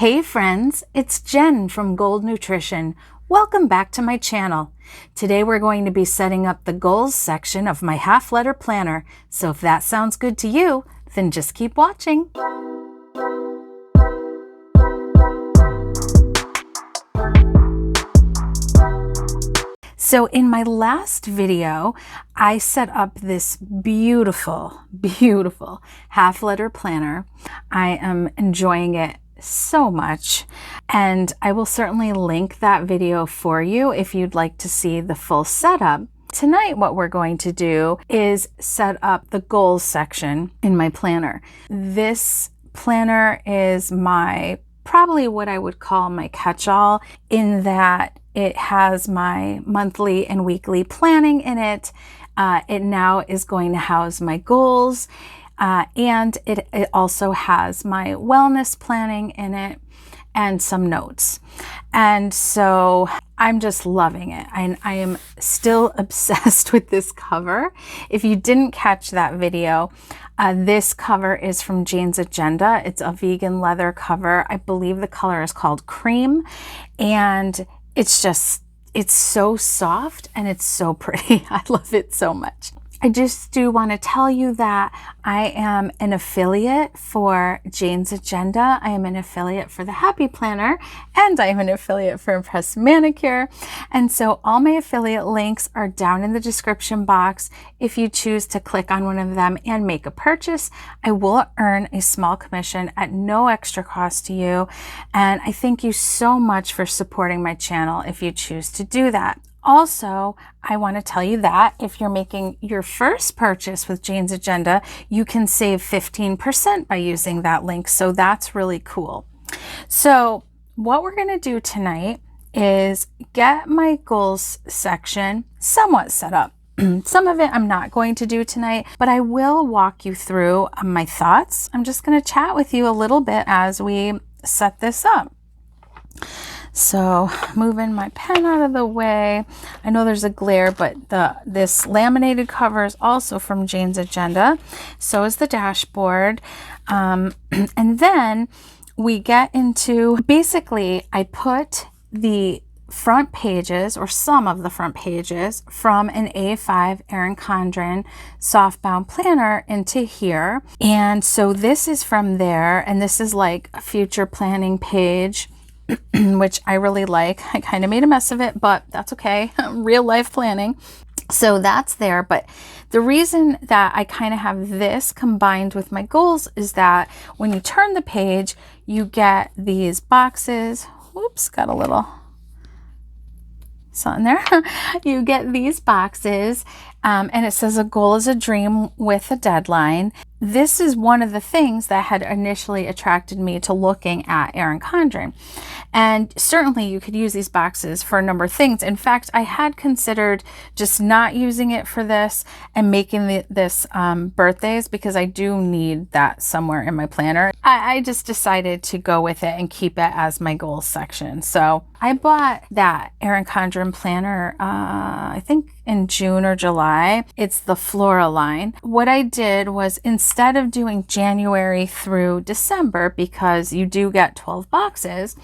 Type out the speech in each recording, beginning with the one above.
Hey friends, it's Jen from Gold Nutrition. Welcome back to my channel. Today we're going to be setting up the goals section of my half-letter planner. So if that sounds good to you, then just keep watching. So in my last video, I set up this beautiful half-letter planner. I am enjoying it so much, and I will certainly link that video for you if you'd like to see the full setup. Tonight what we're going to do is set up the goals section in my planner. This planner is probably what I would call my catch-all, in that it has my monthly and weekly planning in it. It now is going to house my goals. And it also has my wellness planning in it and some notes. And so I'm just loving it. I am still obsessed with this cover. If you didn't catch that video, this cover is from Jane's Agenda. It's a vegan leather cover. I believe the color is called Crème, and it's so soft and it's so pretty. I love it so much. I just do want to tell you that I am an affiliate for Jane's Agenda. I am an affiliate for the Happy Planner, and I am an affiliate for Impress Manicure. And so all my affiliate links are down in the description box. If you choose to click on one of them and make a purchase, I will earn a small commission at no extra cost to you. And I thank you so much for supporting my channel if you choose to do that. Also, I want to tell you that if you're making your first purchase with Jane's Agenda, you can save 15% by using that link. So that's really cool. So what we're going to do tonight is get my goals section somewhat set up. Some of it I'm not going to do tonight, but I will walk you through my thoughts. I'm just going to chat with you a little bit as we set this up. So moving my pen out of the way. I know there's a glare, but this laminated cover is also from Jane's Agenda. So is the dashboard. And then we get into, basically, I put the front pages, or some of the front pages, from an A5 Erin Condren softbound planner into here. And so this is from there, and this is like a future planning page, which I really like. I kind of made a mess of it, but that's okay. Real life planning. So that's there. But the reason that I kind of have this combined with my goals is that when you turn the page, you get these boxes. Whoops, got a little something there. You get these boxes, and it says a goal is a dream with a deadline. This is one of the things that had initially attracted me to looking at Erin Condren. And certainly you could use these boxes for a number of things. In fact, I had considered just not using it for this and making this birthdays, because I do need that somewhere in my planner. I just decided to go with it and keep it as my goals section. So I bought that Erin Condren planner, I think in June or July. It's the Flora line. What I did was, instead of doing January through December, because you do get 12 boxes,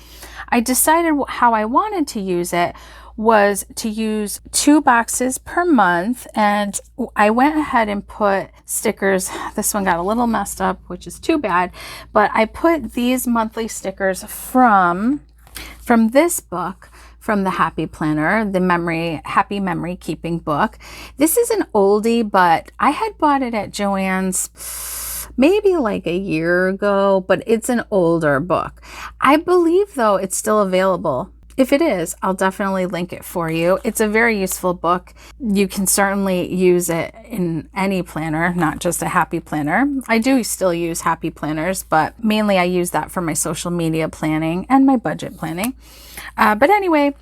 I decided how I wanted to use it was to use 2 boxes per month. And I went ahead and put stickers. This one got a little messed up, which is too bad, but I put these monthly stickers from this book, from the Happy Planner, the Happy Memory Keeping book. This is an oldie, but I had bought it at Joann's maybe like a year ago, but it's an older book. I believe, though, it's still available. If it is, I'll definitely link it for you. It's a very useful book. You can certainly use it in any planner, not just a Happy Planner. I do still use Happy Planners, but mainly I use that for my social media planning and my budget planning. But anyway,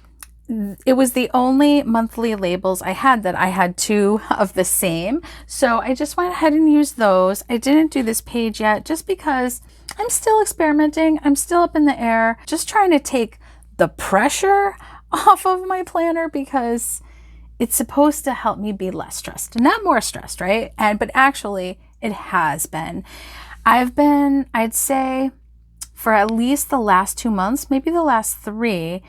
it was the only monthly labels I had that I had 2 of the same. So I just went ahead and used those. I didn't do this page yet just because I'm still experimenting. I'm still up in the air, just trying to take the pressure off of my planner, because it's supposed to help me be less stressed, not more stressed, right? But actually it has been. I've been, I'd say, for at least the last 2 months, maybe the last 3,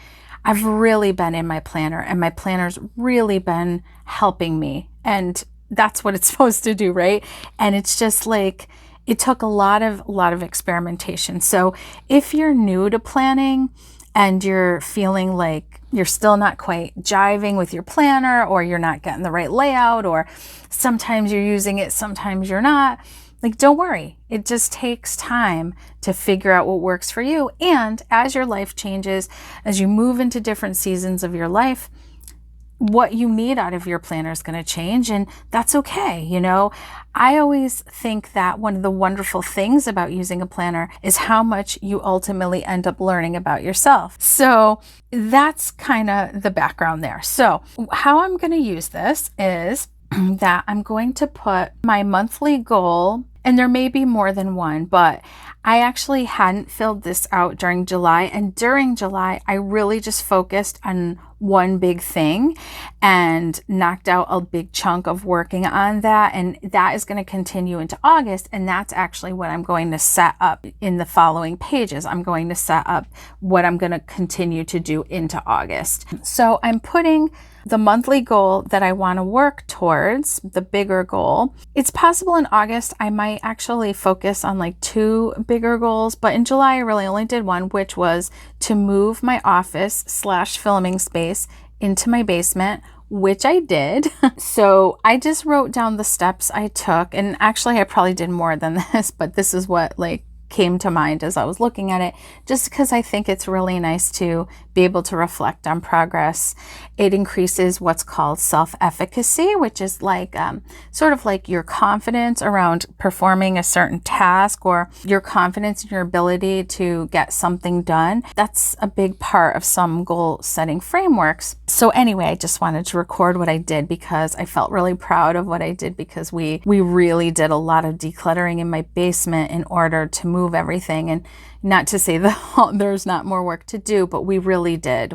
I've really been in my planner, and my planner's really been helping me. And that's what it's supposed to do, right? And it's just like, it took a lot of experimentation. So if you're new to planning and you're feeling like you're still not quite jiving with your planner, or you're not getting the right layout, or sometimes you're using it, sometimes you're not, like, don't worry. It just takes time to figure out what works for you. And as your life changes, as you move into different seasons of your life, what you need out of your planner is going to change, and that's okay. You know, I always think that one of the wonderful things about using a planner is how much you ultimately end up learning about yourself. So that's kind of the background there. So how I'm going to use this is that I'm going to put my monthly goal, and there may be more than one, but I actually hadn't filled this out during July. And during July, I really just focused on one big thing and knocked out a big chunk of working on that. And that is going to continue into August. And that's actually what I'm going to set up in the following pages. I'm going to set up what I'm going to continue to do into August. So I'm putting the monthly goal that I want to work towards, the bigger goal. It's possible in August I might actually focus on like 2 bigger goals, but in July I really only did one, which was to move my office/filming space into my basement, which I did. So I just wrote down the steps I took, and actually I probably did more than this, but this is what came to mind as I was looking at it, just because I think it's really nice to be able to reflect on progress. It increases what's called self-efficacy, which is like sort of like your confidence around performing a certain task, or your confidence in your ability to get something done. That's a big part of some goal setting frameworks. So anyway, I just wanted to record what I did because I felt really proud of what I did, because we really did a lot of decluttering in my basement in order to move everything. And not to say that there's not more work to do, but we really did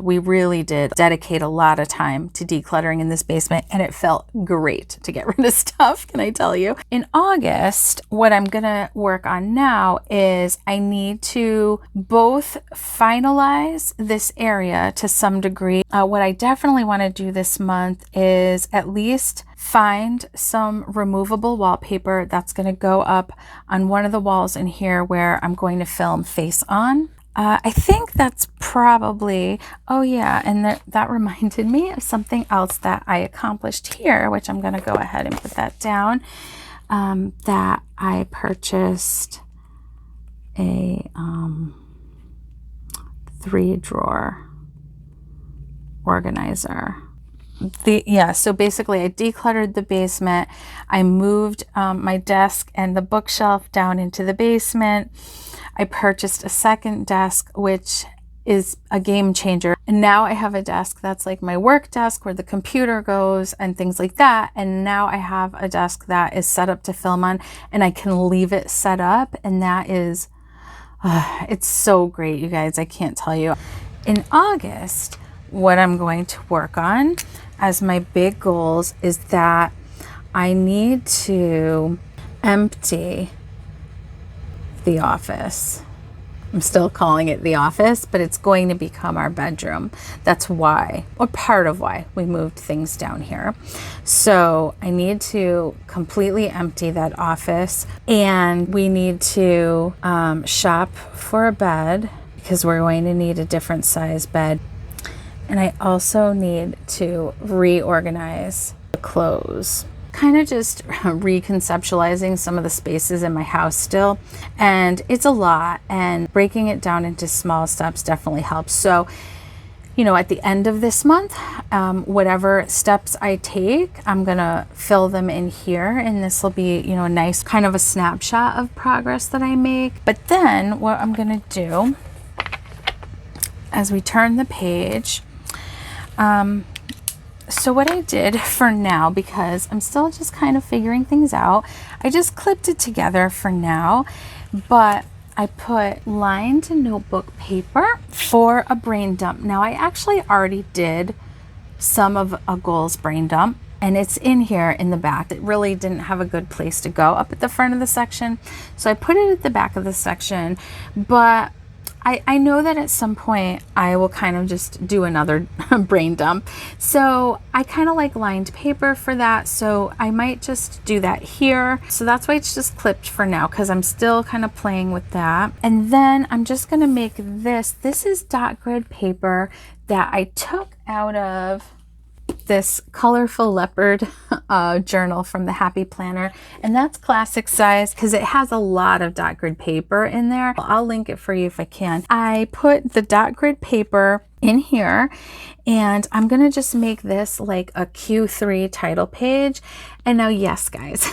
dedicate a lot of time to decluttering in this basement, and it felt great to get rid of stuff, can I tell you. In August, what I'm gonna work on now is I need to both finalize this area to some degree. What I definitely want to do this month is at least find some removable wallpaper that's going to go up on one of the walls in here where I'm going to film Face On. I think that's probably, oh yeah, and that reminded me of something else that I accomplished here, which I'm going to go ahead and put that down, that I purchased a 3-drawer organizer. So basically I decluttered the basement. I moved my desk and the bookshelf down into the basement. I purchased a second desk, which is a game changer. And now I have a desk that's like my work desk where the computer goes and things like that. And now I have a desk that is set up to film on, and I can leave it set up. And that is, it's so great, you guys. I can't tell you. In August, what I'm going to work on as my big goals is that I need to empty the office. I'm still calling it the office, but it's going to become our bedroom. That's why, or part of why, we moved things down here. So I need to completely empty that office, and we need to shop for a bed, because we're going to need a different size bed. And I also need to reorganize the clothes. Kind of just reconceptualizing some of the spaces in my house still. And it's a lot, and breaking it down into small steps definitely helps. So, you know, at the end of this month, whatever steps I take, I'm gonna fill them in here. And this will be, you know, a nice kind of a snapshot of progress that I make. But then what I'm gonna do, as we turn the page, so what I did for now, because I'm still just kind of figuring things out, I just clipped it together for now, but I put lined notebook paper for a brain dump. Now I actually already did some of a goals brain dump, and it's in here in the back. It really didn't have a good place to go up at the front of the section, so I put it at the back of the section. But I know that at some point I will kind of just do another brain dump. So I kind of like lined paper for that. So I might just do that here. So that's why it's just clipped for now, because I'm still kind of playing with that. And then I'm just going to make this. This is dot grid paper that I took out of this colorful leopard journal from the Happy Planner, and that's classic size because it has a lot of dot grid paper in there. I'll link it for you if I can. I put the dot grid paper in here, and I'm gonna just make this like a Q3 title page. And now, yes guys,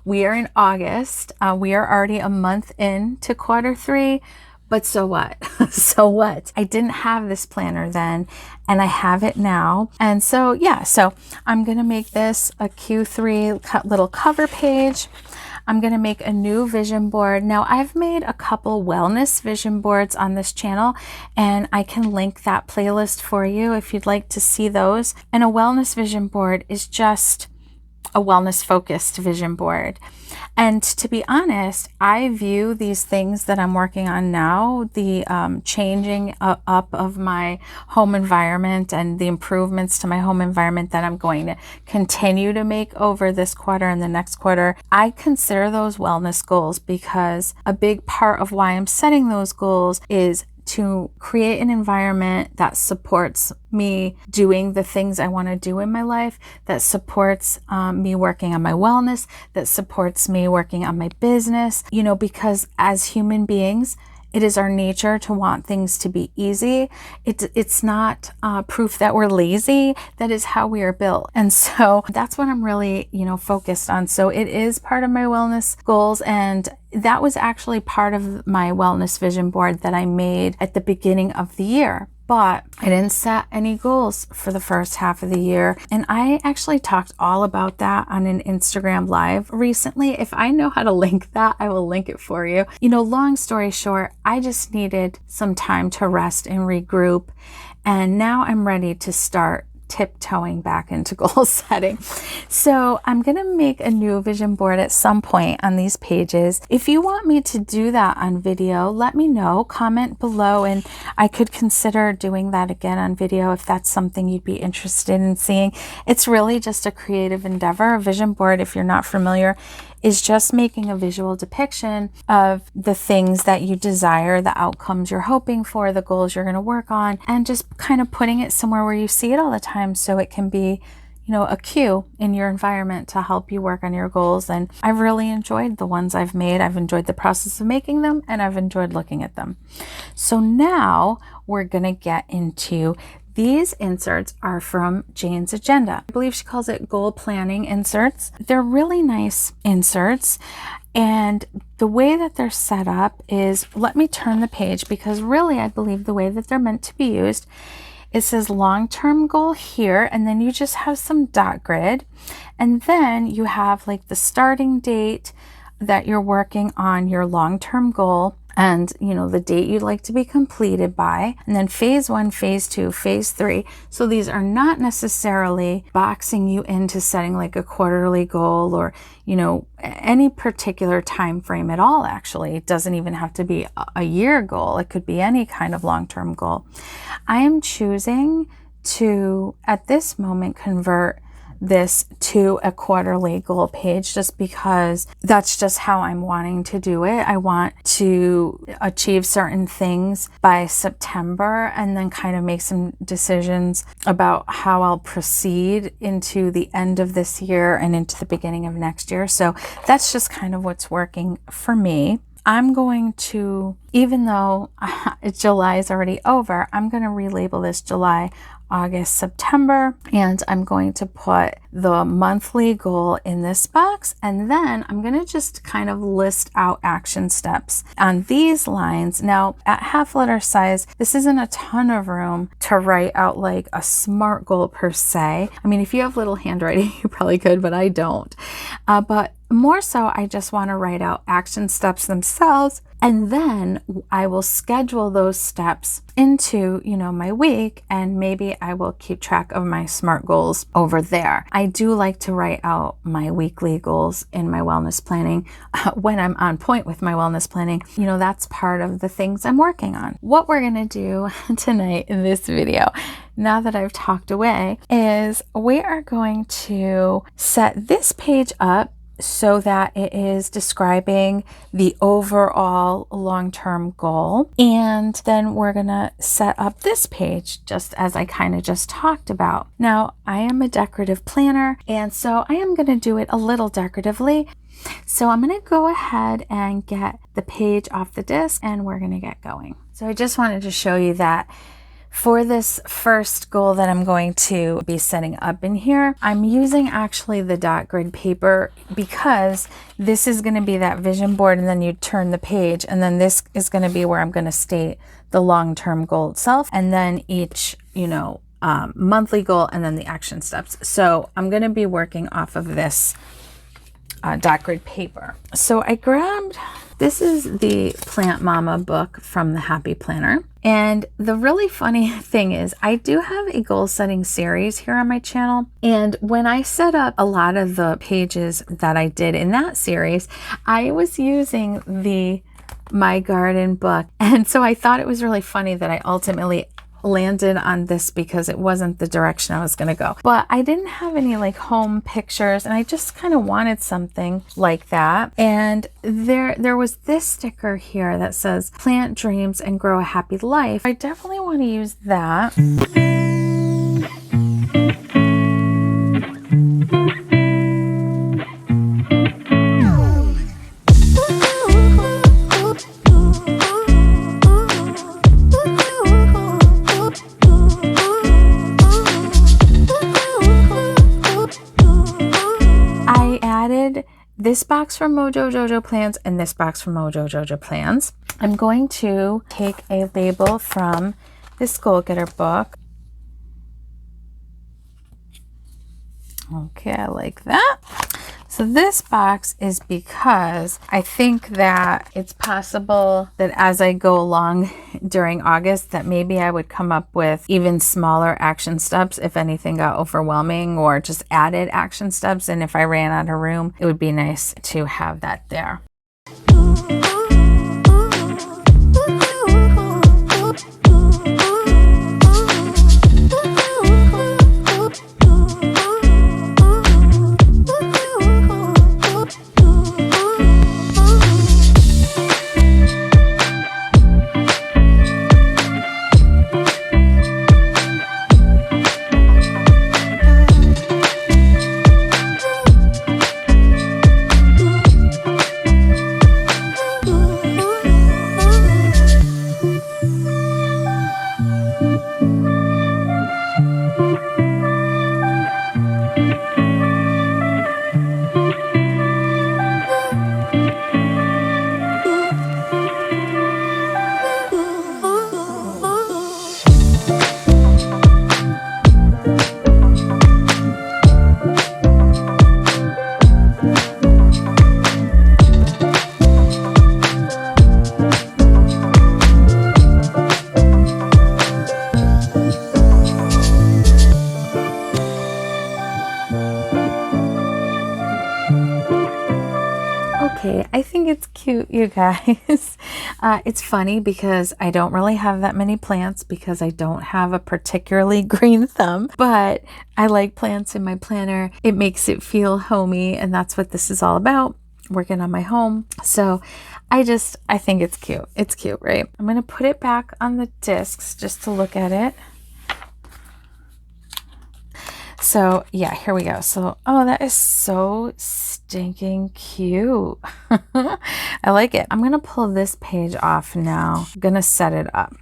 we are in August. We are already a month into quarter 3. But so what? So what? I didn't have this planner then, and I have it now. And so, yeah, so I'm going to make this a Q3 little cover page. I'm going to make a new vision board. Now, I've made a couple wellness vision boards on this channel, and I can link that playlist for you if you'd like to see those. And a wellness vision board is just a wellness focused vision board. And to be honest, I view these things that I'm working on now, the changing up of my home environment and the improvements to my home environment that I'm going to continue to make over this quarter and the next quarter, I consider those wellness goals, because a big part of why I'm setting those goals is to create an environment that supports me doing the things I want to do in my life, that supports me working on my wellness, that supports me working on my business, you know, because as human beings, it is our nature to want things to be easy. It's not proof that we're lazy. That is how we are built. And so that's what I'm really, you know, focused on. So it is part of my wellness goals. And that was actually part of my wellness vision board that I made at the beginning of the year. But I didn't set any goals for the first half of the year. And I actually talked all about that on an Instagram live recently. If I know how to link that, I will link it for you. You know, long story short, I just needed some time to rest and regroup. And now I'm ready to start tiptoeing back into goal setting. So I'm going to make a new vision board at some point on these pages. If you want me to do that on video, let me know, comment below, and I could consider doing that again on video if that's something you'd be interested in seeing. It's really just a creative endeavor. A vision board, if you're not familiar, is just making a visual depiction of the things that you desire, the outcomes you're hoping for, the goals you're going to work on, and just kind of putting it somewhere where you see it all the time so it can be, you know, a cue in your environment to help you work on your goals. And I've really enjoyed the ones I've made. I've enjoyed the process of making them, and I've enjoyed looking at them. So now we're going to get into these inserts. Are from Jane's Agenda. I believe she calls it goal planning inserts. They're really nice inserts, and the way that they're set up is, let me turn the page, because really I believe the way that they're meant to be used, it says long-term goal here, and then you just have some dot grid, and then you have like the starting date that you're working on your long-term goal, and you know, the date you'd like to be completed by, and then phase 1, phase 2, phase 3. So these are not necessarily boxing you into setting like a quarterly goal or, you know, any particular time frame at all. Actually, it doesn't even have to be a year goal. It could be any kind of long-term goal. I am choosing to, at this moment, convert this to a quarterly goal page, just because that's just how I'm wanting to do it. I want to achieve certain things by September, and then kind of make some decisions about how I'll proceed into the end of this year and into the beginning of next year. So that's just kind of what's working for me. I'm going to, even though July is already over, I'm going to relabel this July, August, September, and I'm going to put the monthly goal in this box, and then I'm going to just kind of list out action steps on these lines. Now, at half letter size, this isn't a ton of room to write out like a SMART goal per se. I mean, if you have little handwriting, you probably could, but I don't. But more so, I just want to write out action steps themselves, and then I will schedule those steps into, you know, my week, and maybe I will keep track of my SMART goals over there. I do like to write out my weekly goals in my wellness planning when I'm on point with my wellness planning. You know, that's part of the things I'm working on. What we're going to do tonight in this video, now that I've talked away, is we are going to set this page up so that it is describing the overall long-term goal. And then we're gonna set up this page just as I kind of just talked about. Now, I am a decorative planner, and so I am gonna do it a little decoratively. So I'm gonna go ahead and get the page off the disc, and we're gonna get going. So I just wanted to show you that for this first goal that I'm going to be setting up in here, I'm using actually the dot grid paper because this is going to be that vision board, and then you turn the page, and then this is going to be where I'm going to state the long-term goal itself, and then each, you know, monthly goal, and then the action steps. So I'm going to be working off of this dot grid paper. So I grabbed, this is the Plant Mama book from the Happy Planner. And the really funny thing is I do have a goal setting series here on my channel. And when I set up a lot of the pages that I did in that series, I was using the My Garden book. And so I thought it was really funny that I ultimately landed on this because it wasn't the direction I was going to go. But I didn't have any like home pictures, and I just kind of wanted something like that. And there was this sticker here that says plant dreams and grow a happy life. I definitely want to use that. This box from Mojo Jojo Plans and this box from Mojo Jojo Plans. I'm going to take a label from this Goal Getter book. Okay, I like that. So this box is because I think that it's possible that as I go along during August that maybe I would come up with even smaller action steps if anything got overwhelming, or just added action steps. And if I ran out of room, it would be nice to have that there. Okay, I think it's cute, you guys. It's funny because I don't really have that many plants because I don't have a particularly green thumb, but I like plants in my planner. It makes it feel homey, and that's what this is all about, working on my home. So I think it's cute. It's cute, right? I'm going to put it back on the discs just to look at it. So yeah, here we go. So, oh, that is so stinking cute. I like it. I'm going to pull this page off now. I'm going to set it up.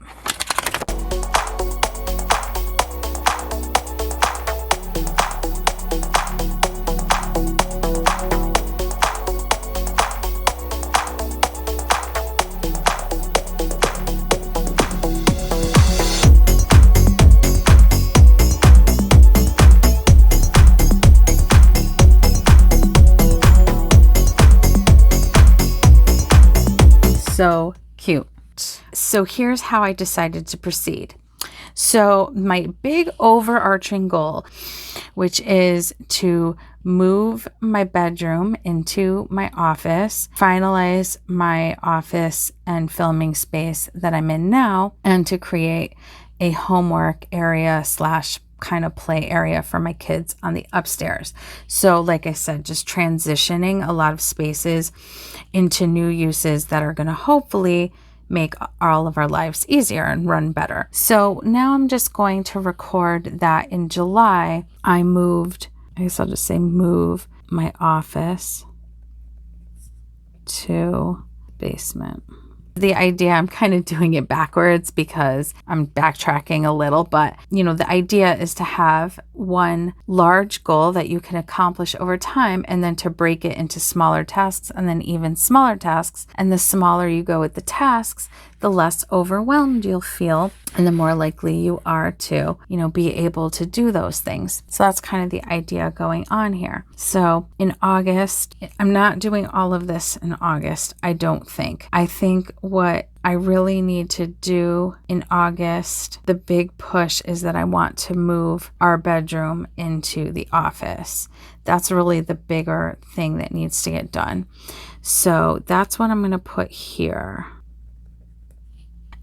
cute. So here's how I decided to proceed. So my big overarching goal, which is to move my bedroom into my office, finalize my office and filming space that I'm in now, and to create a homework area slash kind of play area for my kids on the upstairs. So like I said, just transitioning a lot of spaces into new uses that are going to hopefully make all of our lives easier and run better. So now I'm just going to record that in July, I guess I'll just say move my office to basement. The idea, I'm kind of doing it backwards because I'm backtracking a little, but the idea is to have one large goal that you can accomplish over time, and then to break it into smaller tasks and then even smaller tasks. And the smaller you go with the tasks, the less overwhelmed you'll feel and the more likely you are to, be able to do those things. So that's kind of the idea going on here. So in August, I'm not doing all of this in August, I don't think. I think what I really need to do in August, the big push is that I want to move our bedroom into the office. That's really the bigger thing that needs to get done. So that's what I'm going to put here.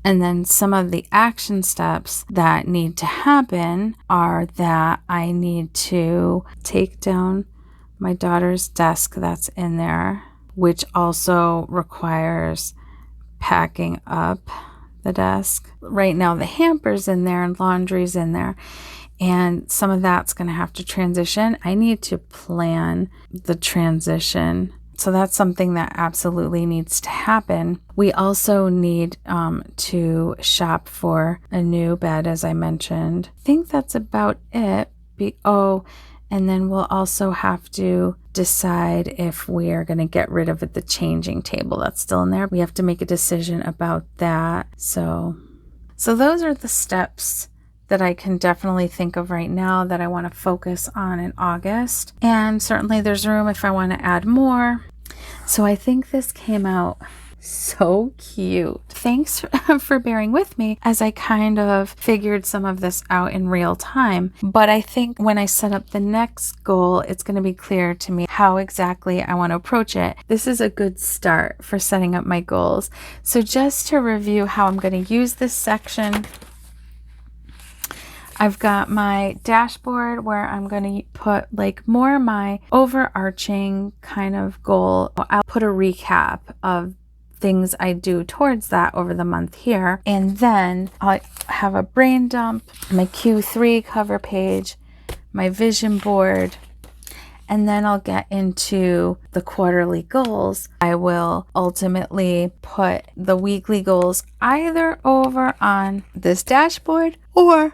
And then some of the action steps that need to happen are that I need to take down my daughter's desk that's in there, which also requires packing up the desk. Right now the hamper's in there and laundry's in there, and some of that's going to have to transition. I need to plan the transition. So that's something that absolutely needs to happen. We also need to shop for a new bed, as I mentioned. I think that's about it. And then we'll also have to decide if we are going to get rid of the changing table that's still in there. We have to make a decision about that. So those are the steps that I can definitely think of right now that I want to focus on in August. And certainly there's room if I want to add more. So I think this came out so cute. Thanks for bearing with me as I kind of figured some of this out in real time. But I think when I set up the next goal, it's going to be clear to me how exactly I want to approach it. This is a good start for setting up my goals. So just to review how I'm going to use this section, I've got my dashboard where I'm going to put more my overarching kind of goal. I'll put a recap of things I do towards that over the month here. And then I'll have a brain dump, my Q3 cover page, my vision board, and then I'll get into the quarterly goals. I will ultimately put the weekly goals either over on this dashboard, or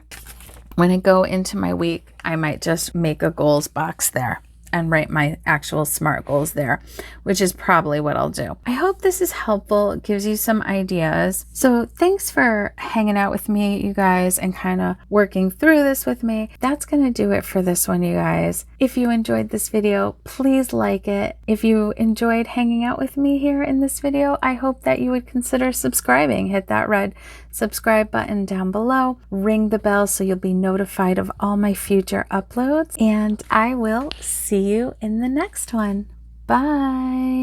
when I go into my week, I might just make a goals box there and write my actual SMART goals there, which is probably what I'll do. I hope this is helpful. It gives you some ideas. So thanks for hanging out with me, you guys, and kind of working through this with me. That's going to do it for this one, you guys. If you enjoyed this video, please like it. If you enjoyed hanging out with me here in this video, I hope that you would consider subscribing. Hit that red subscribe button down below. Ring the bell so you'll be notified of all my future uploads. And I will see you in the next one. Bye.